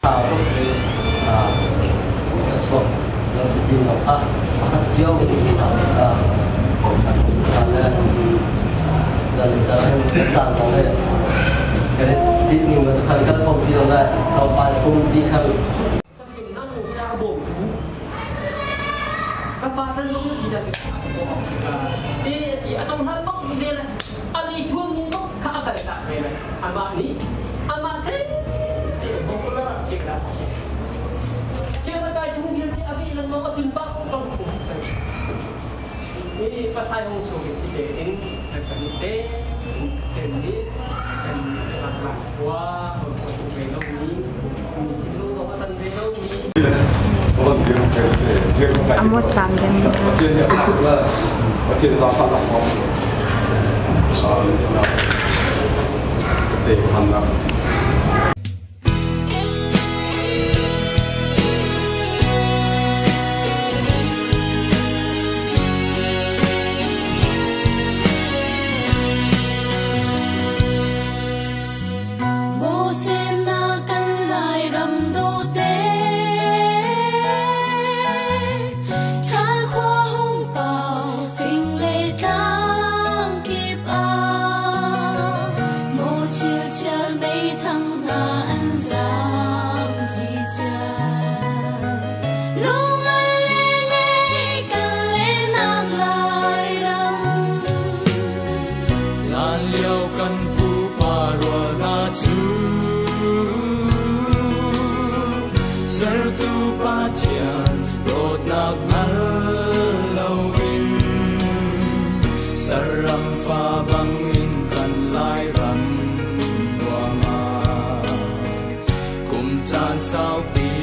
nó sẽ đi vào khác chiếu những cái nào là nên cho nên rằng có thể cái đi mình mà khởi các phòng chiều lại sau bài cũng đi khởi các ba thân cũng chỉ là đi chỉ ở trong hai bóc như này anh đi thương như bóc khá phải là về này anh mà thế thì không có là chuyện là chuyện là cái chúng viên thì anh là nó có tin bắc trong cuộc ini pasal yang sulit tidak ini terkait ini dan sangat wah untuk belok ini itu soal belok ini amat canggih I'll be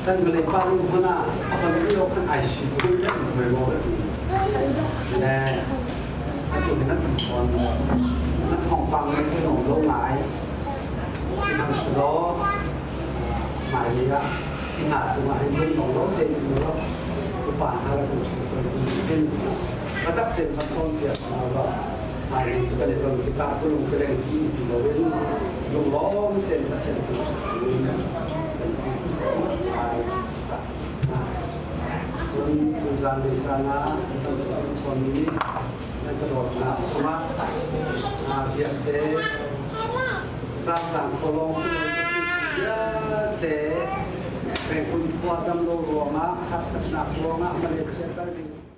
dan melepas mana apa lagi orang IC pun kan berbuat nah itu dengan teman nak hongkong itu nong lại sinang selo mai dia ingat semua itu nong jadi nong lupa hal itu mungkin tetap jadi person dia kalau mai sebagai orang kita perlu keren di bawah long jadi Tujuan di sana untuk suami dan kedua semua dia deh satang kolong dia deh pengkuat dalam ruangan khas nak ruangan Malaysia tadi